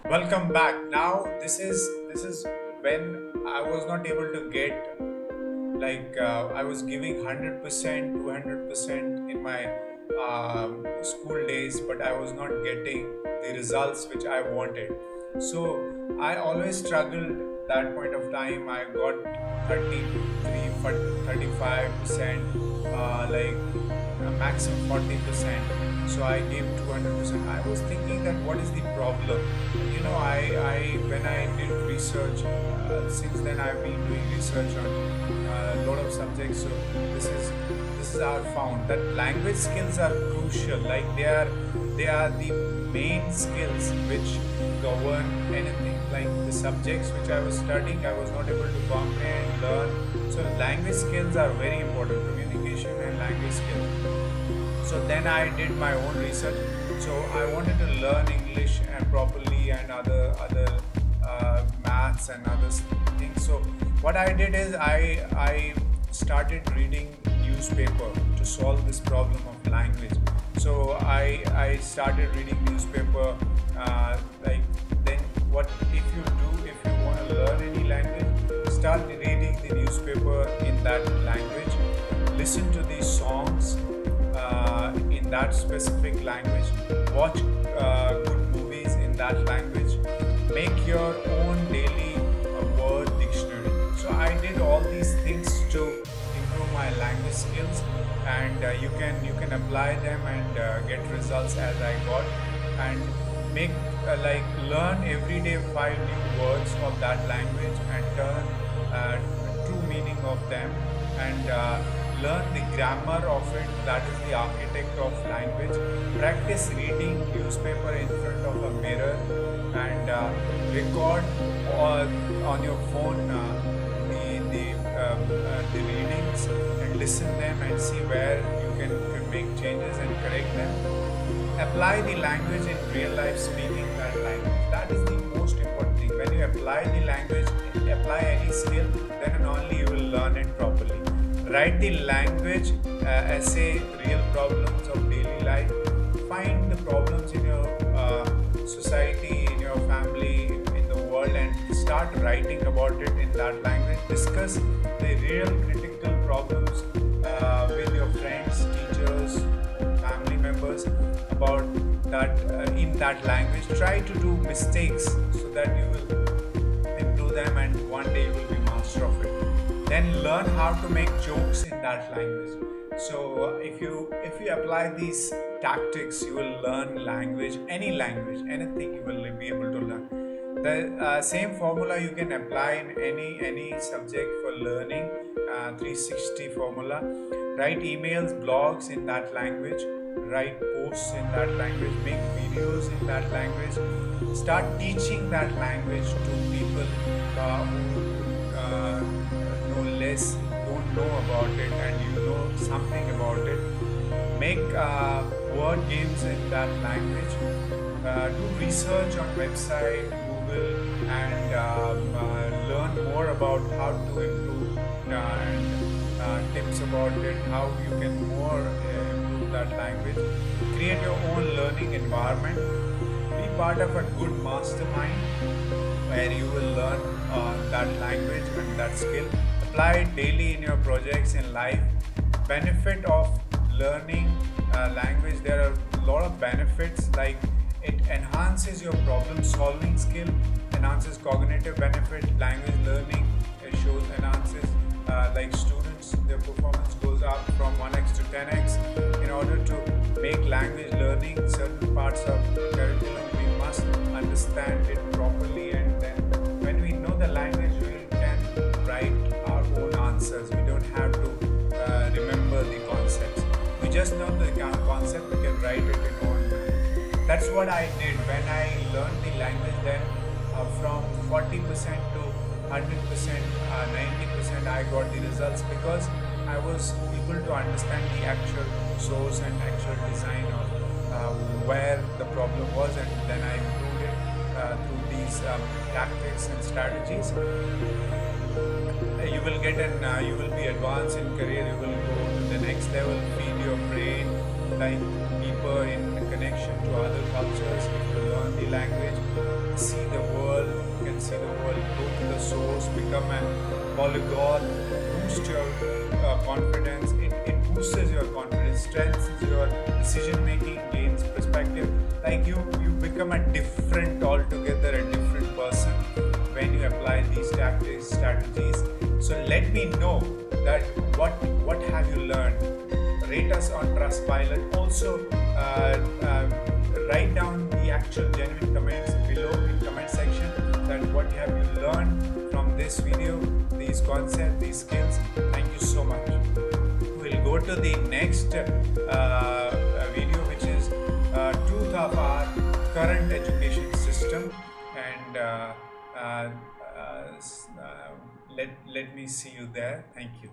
Welcome back. Now this is when I was not able to get I was giving 100%, 200% in my school days, but I was not getting the results which I wanted. So I always struggled. That point of time I got 33, 35%, a maximum 40%. So I gave 200%. I was thinking that what is the problem? I when I did research, since then I've been doing research on a lot of subjects. So this is how I found that language skills are crucial. Like they are the main skills which govern anything. Like the subjects which I was studying, I was not able to comprehend, learn. So language skills are very important. Communication and language skills. So then I did my own research. So I wanted to learn English and properly and other maths and other things. So what I did is I started reading newspaper to solve this problem of language. So I started reading newspaper. Like then what if you do if you want to learn any language, start reading the newspaper in that language. Listen to these songs in that specific language, watch good movies in that language, make your own daily word dictionary. So I did all these things to improve my language skills, and you can apply them and get results as I got, and make learn every day five new words of that language and turn true meaning of them, and learn the grammar of it. That is the architect of language. Practice reading newspaper in front of a mirror, and record on your phone the readings, and listen them and see where you can make changes and correct them. Apply the language in real life, speaking that language. That is the most important thing. When you apply the language, apply any skill, then and only you will learn it properly. Write the language essay, real problems of daily life. Find the problems in your society, in your family, in the world, and start writing about it in that language. Discuss the real critical problems with your friends, teachers, family members about that in that language. Try to do mistakes so that you will improve them, and one day you will be master of it. Then learn how to make jokes in that language. So if you apply these tactics, you will learn language, any language, anything you will be able to learn. The same formula you can apply in any subject for learning. 360 formula. Write emails, blogs in that language. Write posts in that language. Make videos in that language. Start teaching that language to people who know less, don't know about it, and you know something about it. Make word games in that language. Do research on website, Google, and learn more about how to improve, and tips about it, how you can more improve that language. Create your own learning environment. Be part of a good mastermind where you will learn that language and that skill. Apply it daily in your projects in life. Benefit of learning language, there are a lot of benefits, like it enhances your problem solving skill, enhances cognitive benefit. Language learning shows enhances like students, their performance goes up from 1x to 10x. In order to make language learning certain parts of curriculum, we must understand it properly, and then when we know the language, we can write our own answers. We don't have to remember the concepts. We just know the concept, we can write it in our own way. That's what I did when I learned the language. Then from 40% to 100%, 90%, I got the results because I was able to understand the actual source and actual design of where the problem was, and then I improved it through these tactics and strategies. You will get an you will be advanced in career. You will go to the next level. Feed your brain like deeper in connection to other cultures. If you learn the language, see source, become a polyglot, boost your confidence. It boosts your confidence, strengthens your decision making, gains perspective. Like you become a different altogether, a different person when you apply these tactics, strategies. So let me know that what have you learned. Rate us on Trustpilot. Also, write down the actual genuine comments below in comment section that what have you learned from this video, these concepts, these skills. Thank you so much. We'll go to the next video, which is truth of our current education system, and let me see you there. Thank you.